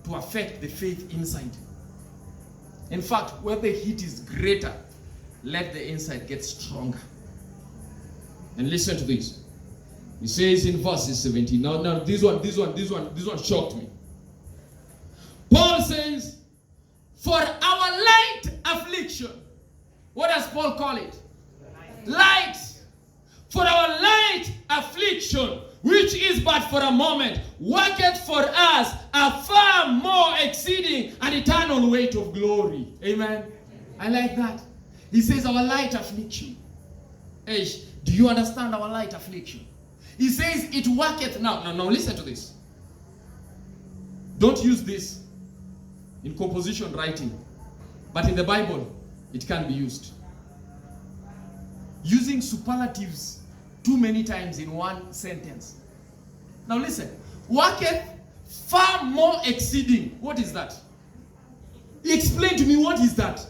to affect the faith inside. In fact, where the heat is greater, let the inside get stronger. and listen to this. He says in verses 17. Now this one shocked me. Paul says, for our light affliction. What does Paul call it? Light. For our light affliction, which is but for a moment, worketh for us a far more exceeding and eternal weight of glory. Amen. I like that. He says our light affliction. Hey, do you understand our light affliction? He says it worketh. Now listen to this. Don't use this in composition writing. But in the Bible, it can be used. Using superlatives too many times in one sentence. Now listen. Worketh far more exceeding. What is that? Explain to me, what is that?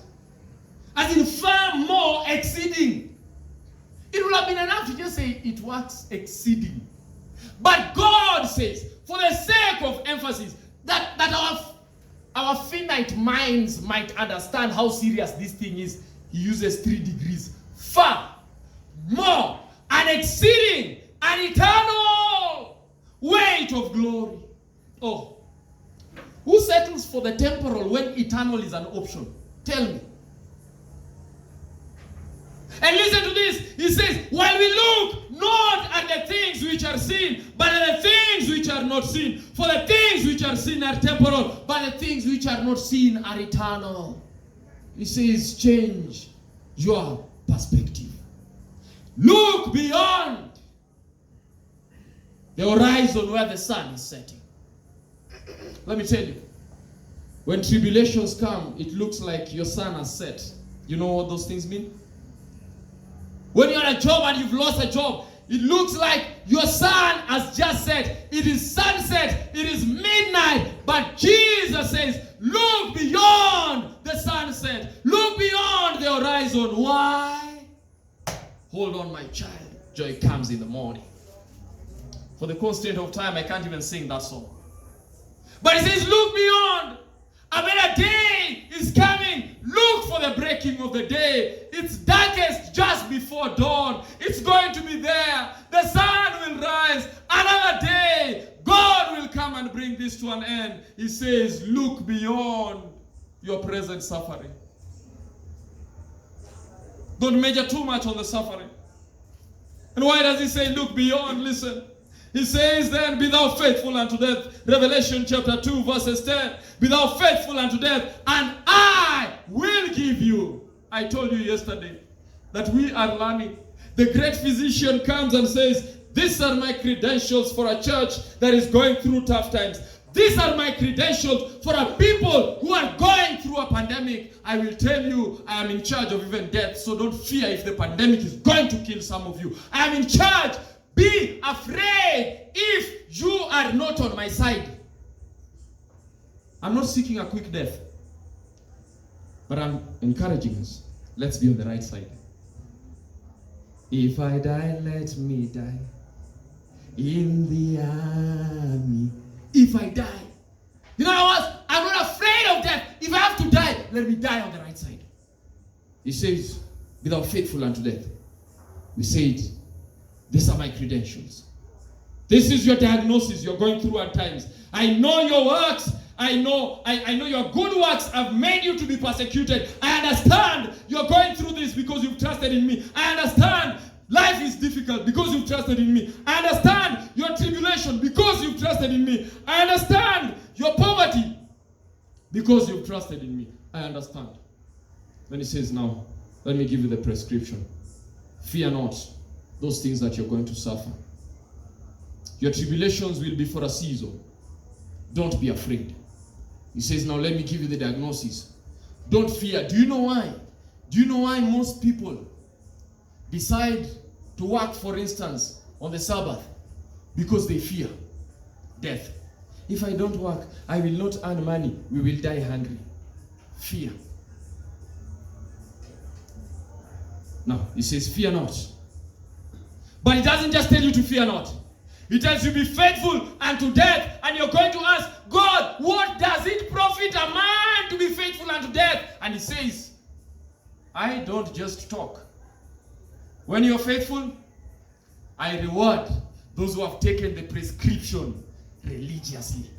As in far more exceeding. It would have been enough to just say it works exceeding. But God says, for the sake of emphasis, that our finite minds might understand how serious this thing is, he uses 3 degrees. Far more and exceeding an eternal weight of glory. Oh, who settles for the temporal when eternal is an option? Tell me. And listen to this. He says, while we look not at the things which are seen, but at the things which are not seen. For the things which are seen are temporal, but the things which are not seen are eternal. He says, change your perspective. Look beyond the horizon where the sun is setting. Let me tell you, when tribulations come, it looks like your sun has set. You know what those things mean? When you're at a job and you've lost a job, it looks like your sun has just set. It is sunset. It is midnight. But Jesus says, look beyond the sunset. Look beyond the horizon. Why? Hold on, my child. Joy comes in the morning. For the constraint of time, I can't even sing that song. But it says, look beyond. A better day is coming. Look for the breaking of the day. It's darkest just before dawn. It's going to be there. The sun will rise. Another day, God will come and bring this to an end. He says, look beyond your present suffering. Don't major too much on the suffering. And why does he say look beyond? Listen. He says then, be thou faithful unto death. Revelation chapter 2 verses 10. Be thou faithful unto death, and I will give you. I told you yesterday that we are learning. The great physician comes and says, these are my credentials for a church that is going through tough times. These are my credentials for a people who are going through a pandemic. I will tell you, I am in charge of even death. So don't fear if the pandemic is going to kill some of you. I am in charge. Be afraid if you are not on my side. I'm not seeking a quick death. But I'm encouraging us. Let's be on the right side. If I die, let me die in the army. If I die. You know what? I'm not afraid of death. If I have to die, let me die on the right side. He says, be thou faithful unto death. We said, these are my credentials. This is your diagnosis you're going through at times. I know your works. I know your good works have made you to be persecuted. I understand you're going through this because you've trusted in me. I understand life is difficult because you've trusted in me. I understand your tribulation because you've trusted in me. I understand your poverty because you've trusted in me. I understand. Then he says, now, let me give you the prescription. Fear not. those things that you're going to suffer. Your tribulations will be for a season. Don't be afraid. He says, now let me give you the diagnosis. Don't fear. Do you know why? Do you know why most people decide to work, for instance, on the Sabbath? Because they fear death. If I don't work, I will not earn money. We will die hungry. Fear. No, he says, fear not. But it doesn't just tell you to fear not. It tells you be faithful unto death. And you're going to ask, God, what does it profit a man to be faithful unto death? And he says, I don't just talk. When you're faithful, I reward those who have taken the prescription religiously.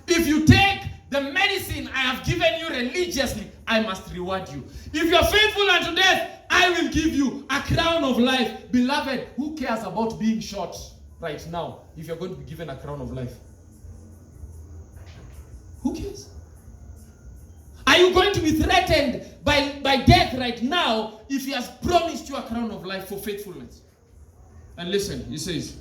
If you take the medicine I have given you religiously, I must reward you. If you're faithful unto death, I will give you a crown of life. Beloved, who cares about being shot right now if you're going to be given a crown of life? Who cares? Are you going to be threatened by death right now if he has promised you a crown of life for faithfulness? And listen, he says,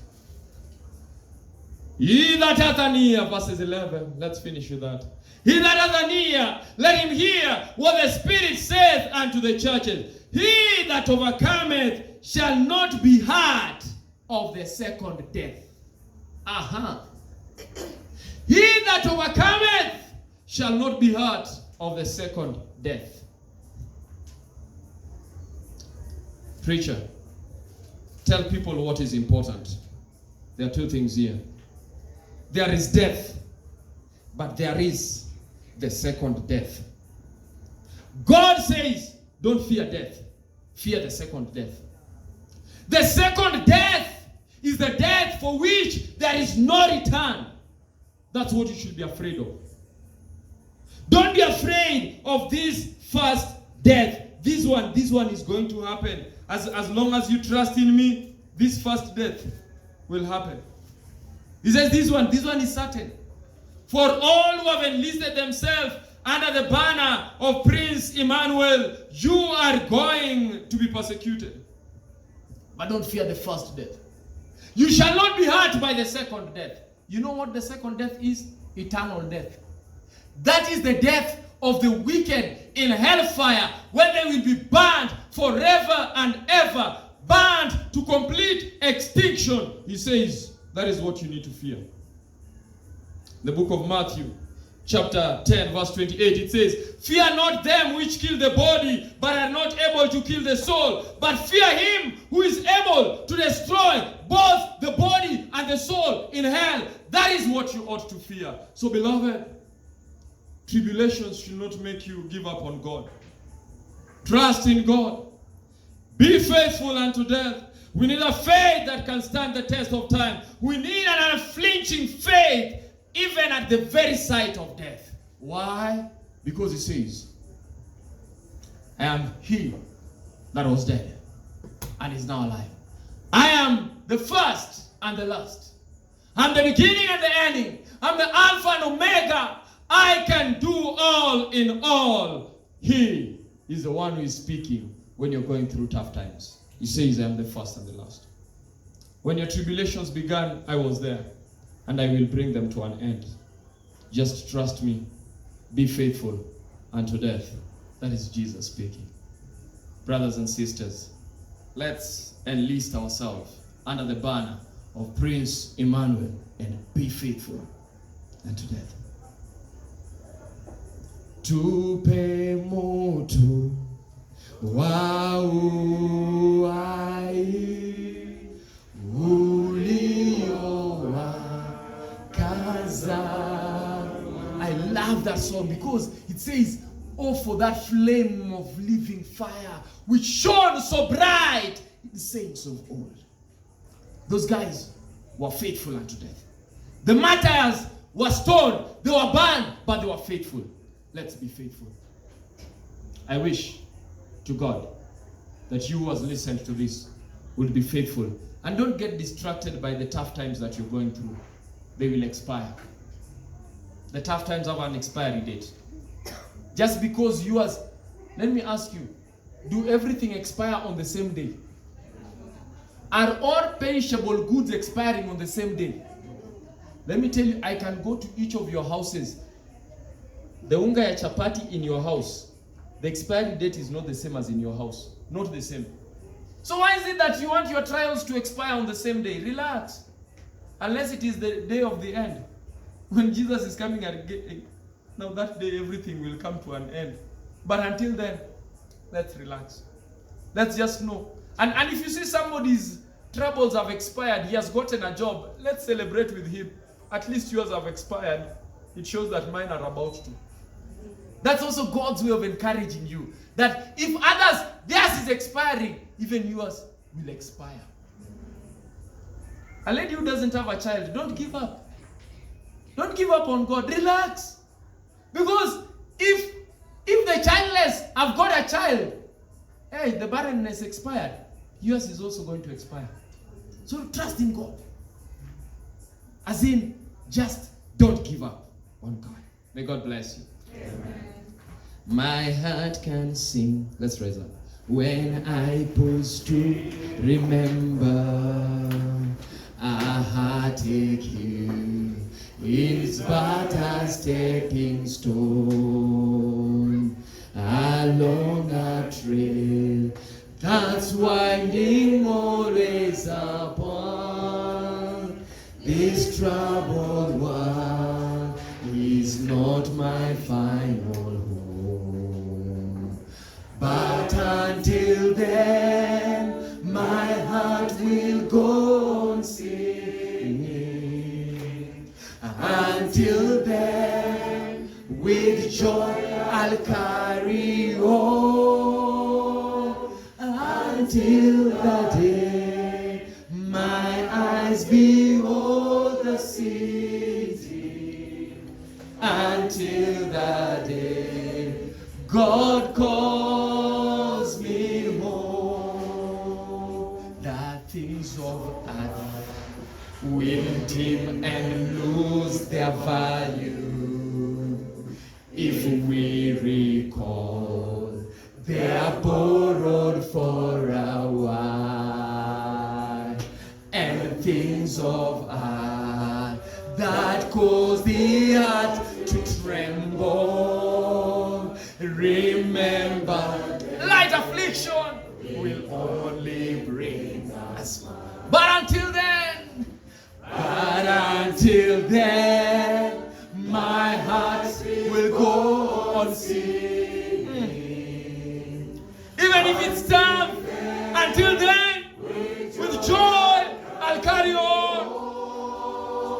he that hath an ear, verses 11, let's finish with that. He that hath an ear, let him hear what the Spirit saith unto the churches. He that overcometh shall not be hurt of the second death. He that overcometh shall not be hurt of the second death. Preacher, tell people what is important. There are two things here. There is death, but there is the second death. God says, don't fear death. Fear the second death. The second death is the death for which there is no return. That's what you should be afraid of. Don't be afraid of this first death. This one is going to happen. As long as you trust in me, this first death will happen. He says this one is certain. For all who have enlisted themselves under the banner of Prince Emmanuel, you are going to be persecuted. But don't fear the first death. You shall not be hurt by the second death. You know what the second death is? Eternal death. That is the death of the wicked in hellfire, where they will be burned forever and ever, burned to complete extinction. He says, that is what you need to fear. The book of Matthew, chapter 10, verse 28, it says, fear not them which kill the body, but are not able to kill the soul, but fear him who is able to destroy both the body and the soul in hell. That is what you ought to fear. So, beloved, tribulations should not make you give up on God. Trust in God. Be faithful unto death. We need a faith that can stand the test of time. We need an unflinching faith even at the very sight of death. Why? Because he says, I am he that was dead and is now alive. I am the first and the last. I'm the beginning and the ending. I'm the Alpha and Omega. I can do all in all. He is the one who is speaking when you're going through tough times. He says, I am the first and the last. When your tribulations began, I was there, and I will bring them to an end. Just trust me. Be faithful unto death. That is Jesus speaking. Brothers and sisters, let's enlist ourselves under the banner of Prince Emmanuel and be faithful unto death. Tupe moto wa uhai uliowakaza. I love that song because it says, oh, for that flame of living fire which shone so bright in the saints of old. Those guys were faithful unto death. The martyrs were stoned, they were burned, but they were faithful. Let's be faithful. I wish to God that you who has listened to this would be faithful. And don't get distracted by the tough times that you're going through. They will expire. The tough times have an expiry date. Just because let me ask you, do everything expire on the same day? Are all perishable goods expiring on the same day? Let me tell you, I can go to each of your houses. The unga ya chapati in your house, the expiry date is not the same as in your house. Not the same. So why is it that you want your trials to expire on the same day? Relax. Unless it is the day of the end. When Jesus is coming again, now that day everything will come to an end. But until then, let's relax. Let's just know. And if you see somebody's troubles have expired, he has gotten a job, let's celebrate with him. At least yours have expired. It shows that mine are about to. That's also God's way of encouraging you. That if others, theirs is expiring, even yours will expire. A lady who doesn't have a child, don't give up. Don't give up on God. Relax. Because if the childless have got a child, hey, the barrenness expired, yours is also going to expire. So trust in God. As in, just don't give up on God. May God bless you. Amen. My heart can sing. Let's raise up. When I pause to remember, a heartache here is but a stepping stone along a trail that's winding always upon. This troubled one is not my final home. But until then, my heart will go on singing. Until then, with joy I'll carry on. Until the day my eyes behold the city. Until the day God calls me home. The things of earth will dim and lose their value if we recall they are borrowed for a while. And things of earth that cause the heart to tremble, remember, light affliction will only bring us. But until then, my heart will go on singing. Even if it's tough, until then, with joy, I'll carry on.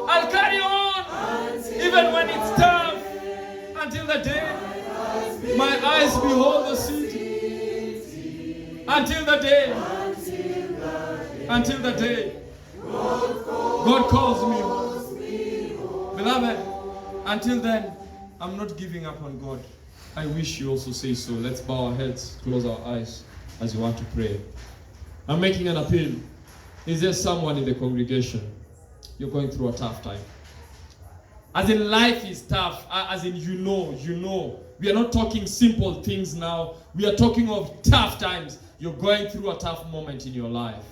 I'll carry on. Even when it's tough, until the day my eyes behold the city. Until the day God calls me. Beloved, until then, I'm not giving up on God. I wish you also say so. Let's bow our heads, close our eyes as you want to pray. I'm making an appeal. Is there someone in the congregation? You're going through a tough time. As in, life is tough. As in, you know. We are not talking simple things now. We are talking of tough times. You're going through a tough moment in your life.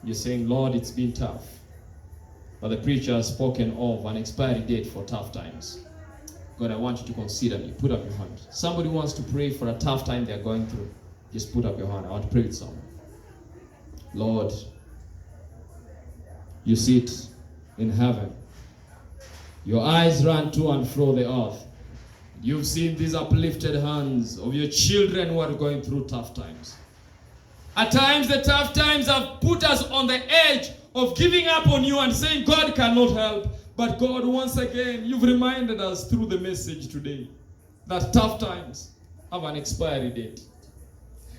You're saying, Lord, it's been tough. But the preacher has spoken of an expiry date for tough times. God, I want you to consider me. Put up your hand. Somebody wants to pray for a tough time they're going through. Just put up your hand. I want to pray with someone. Lord, you sit in heaven. Your eyes run to and fro the earth. You've seen these uplifted hands of your children who are going through tough times. At times, the tough times have put us on the edge of giving up on you and saying God cannot help. But God, once again, you've reminded us through the message today that tough times have an expiry date.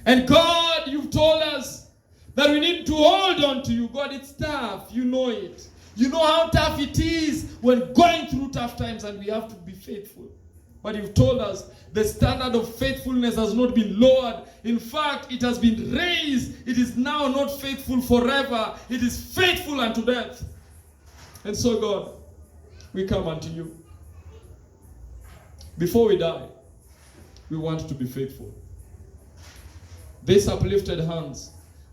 And God, you've told us that we need to hold on to you. God, it's tough. You know it. You know how tough it is when going through tough times, and we have to be faithful. But you've told us the standard of faithfulness has not been lowered. In fact, it has been raised. It is now not faithful forever. It is faithful unto death. And so, God, we come unto you. Before we die, we want to be faithful. These uplifted hands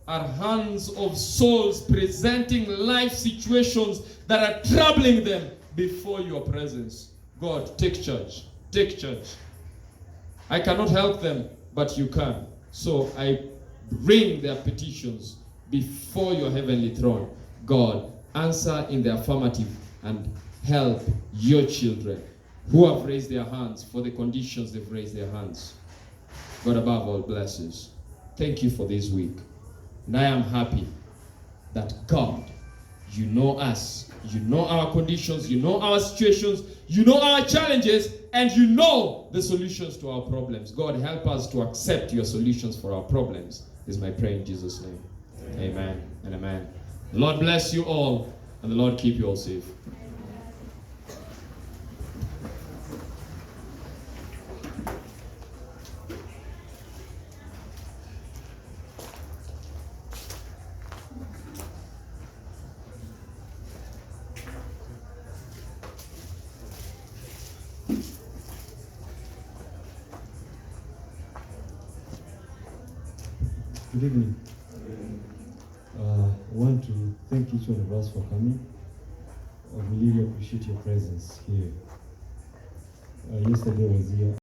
are hands of souls presenting life situations that are troubling them before your presence. God, take charge. Take charge. I cannot help them, but you can. So I bring their petitions before your heavenly throne. God, answer in the affirmative and help your children who have raised their hands for the conditions they've raised their hands. God above all blesses. Thank you for this week. And I am happy that God, you know us, you know our conditions, you know our situations, you know our challenges, and you know the solutions to our problems. God, help us to accept your solutions for our problems. This is my prayer in Jesus' name. Amen and amen. The Lord bless you all, and the Lord keep you all safe. Good evening. I want to thank each one of us for coming. I really appreciate your presence here. Yesterday was here.